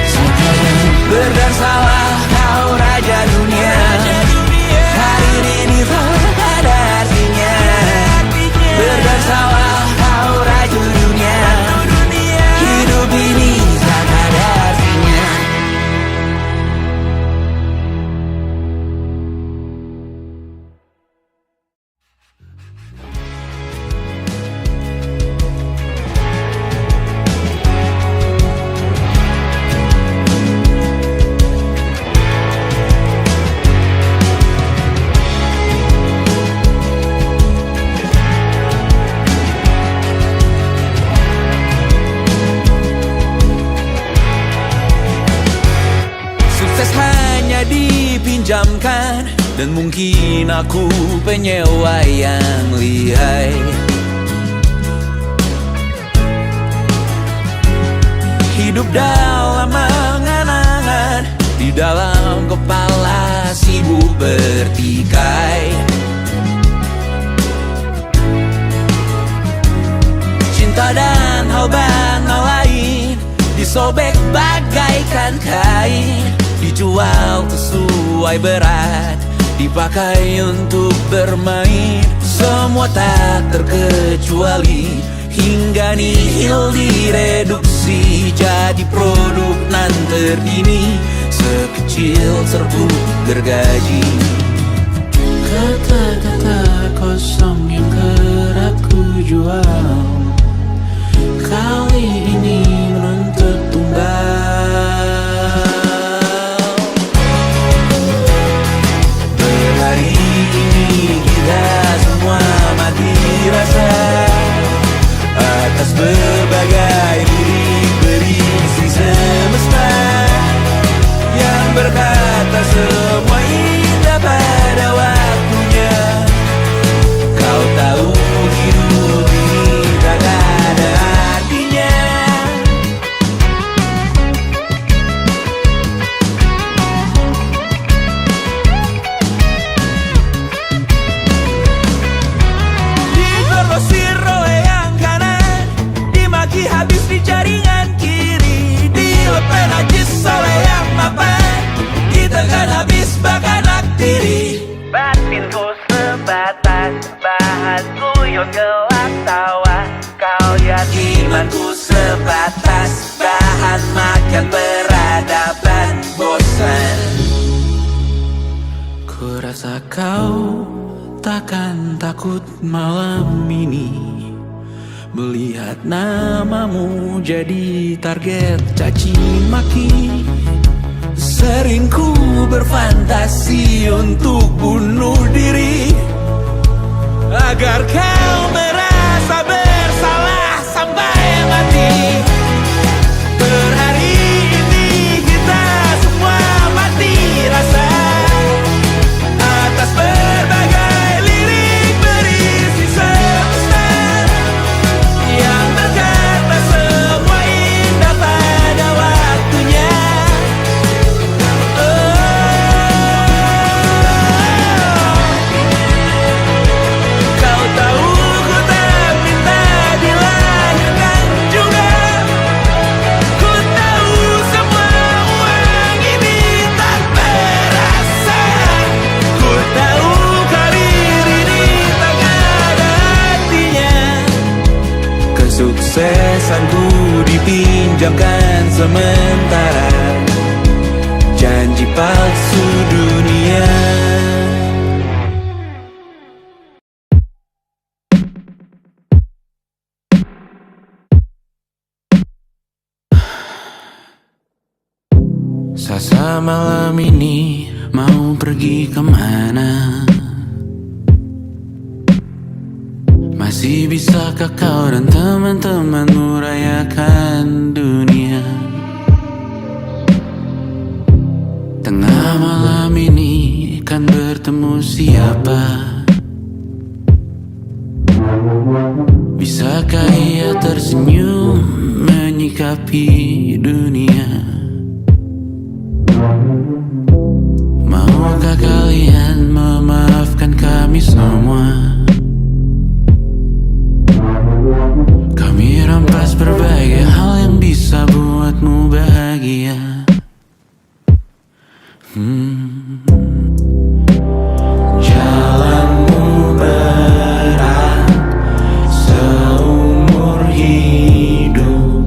sekarang. Berdansalah kau raja dunia, karir ini tak ada artinya. Berdansalah kau raja dunia, hidup ini tak ada artinya. Sukses hanya dipinjamkan, dan mungkin aku penyewa yang lihai. Hidup dalam angan-angan, di dalam kepala sibuk bertikai. Cinta dan hal banal lain disobek bagaikan kain, dijual sesuai berat, dipakai untuk bermain. Semua tak terkecuali, hingga nihil direduksi jadi produk nan terdini, sekecil serbuk gergaji. Kata-kata kosong yang kerap ku jual, kali ini menuntut tumbal. Berhari ini kita semua mati rasa atas berbagai lirik berisi semesta yang berkata semua indah sebatas bahan guyon gelak tawa. Kau yakin imanku sebatas bahan makan peradaban bosan. Ku rasa kau takkan takut malam ini melihat namamu jadi target caci maki. Sering ku berfantasi untuk bunuh diri agar kau merasa bersalah sampai mati. Per hari ini kita semua mati rasa atas berbagai lirik berisi semesta yang berkata semua indah pada waktunya. Kau tahu ku tak minta dilahirkan juga. Ku tahu semua uang ini tak berasa. Ku tahu karir ini tak ada artinya. Kesuksesanku dipinjamkan sementara janji palsu dunia. Sasa malam ini mau pergi kemana? Masih bisakah kau dan teman-temanmu rayakan dunia? Tengah malam ini kan bertemu siapa? Bisakah ia tersenyum menyikapi dunia? Maukah kalian memaafkan kami semua? Kami rampas berbagai hal yang bisa buatmu bahagia. Jalanmu berat seumur hidup.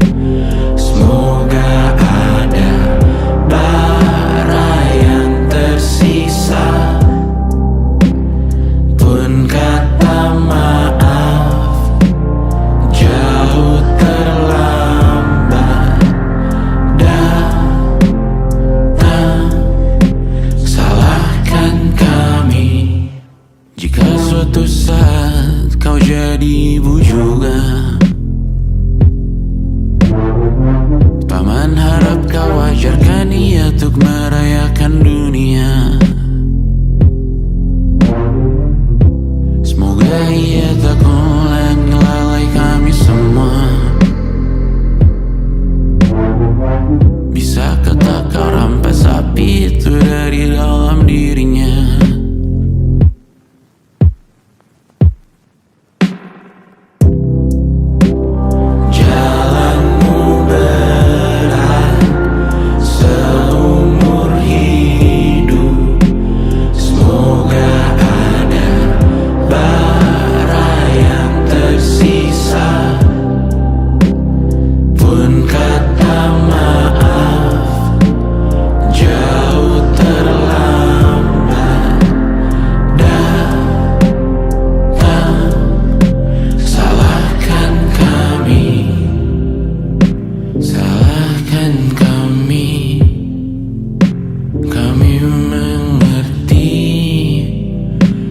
Semoga ada bara yang tersisa. Pun kata maaf jauh terlambat datang. Salahkan kami jika suatu saat kau jadi ibu juga. Paman harap kau wajarkan ia untuk merayakan dunia. Semoga ia tak ulangi lalai kami semua. Bisakah tak kau rampas api itu dari dalam dirinya? Jalanmu berat seumur hidup. Semoga ada bara yang tersisa. Pun kata maaf jauh terlambat datang. Salahkan kami, salahkan kami. Kami mengerti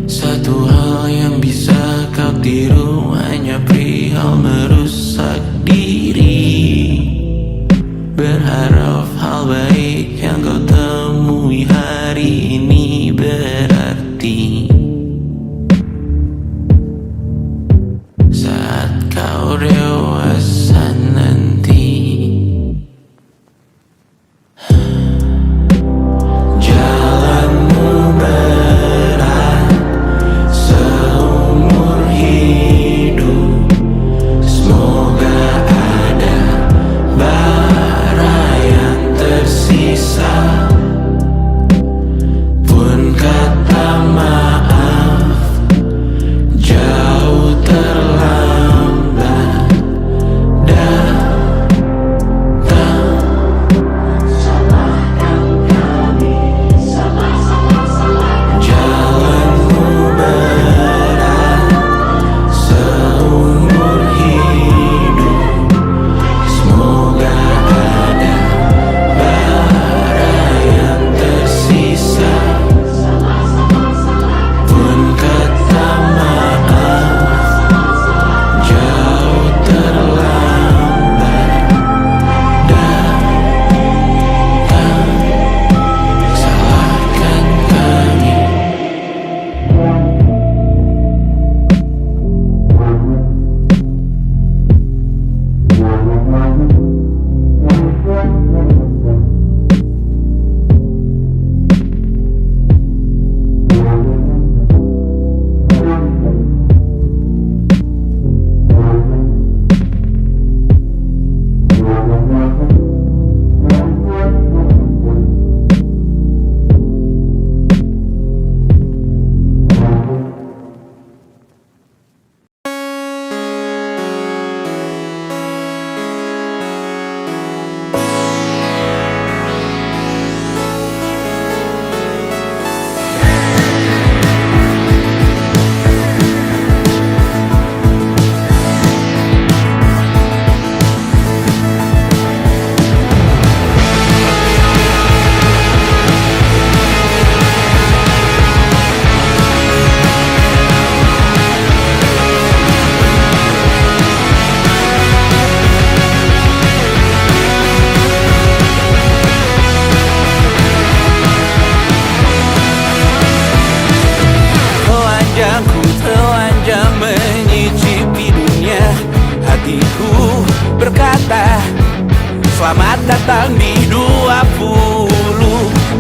satu hal yang bisa kau tiru hanya perihal merusak diri. Berharap hal baik yang kau temui hari ini berarti saat kau dewasa nanti. Jalanmu berat seumur hidup. berkata, selamat datang di 20.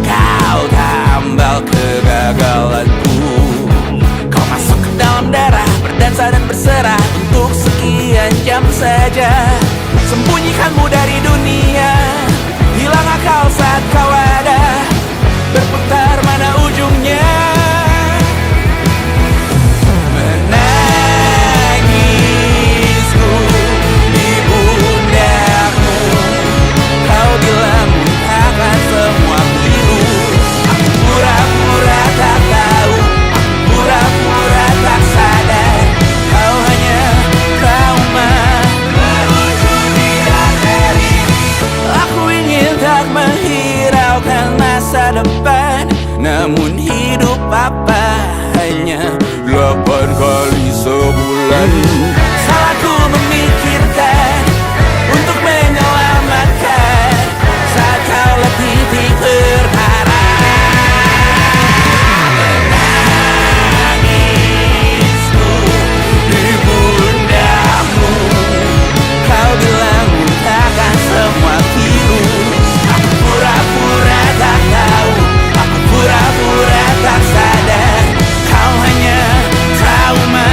Kau tambal kegagalanku. Kau masuk ke dalam darah, berdansa dan berserah untuk sekian jam saja. Sembunyikanmu dari dunia, hilang akal saat kau ada, berputar mana ujungnya. Menangisku di pundakmu, kau bilang muntahkan semua pilu. Aku pura-pura tak tahu, aku pura-pura tak sadar, kau hanya trauma. Aku ingin tak menghiraukan masa depan, namun hidup apa hanya 8 kali sebulan. Salahku memikirkan untuk menyelamatkan saat kau letih di perkara. Menangisku di pundakmu, kau bilang muntahkan semua pilu. Aku pura-pura tak tahu, aku pura-pura tak sadar, kau hanya trauma.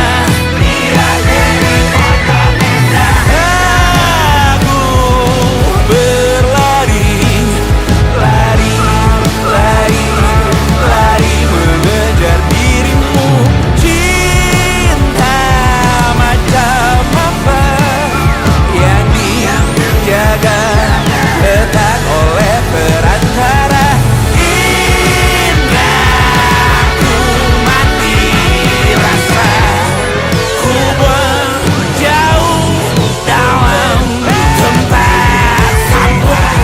Aku berlari, lari, lari, lari mengejar dirimu. Cinta macam apa yang dijaga ketat oleh perantara? Indah ku mati rasa, ku buang jauh dalam tempat sampah.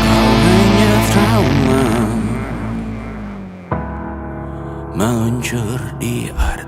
Kau hanya trauma, meluncur di area.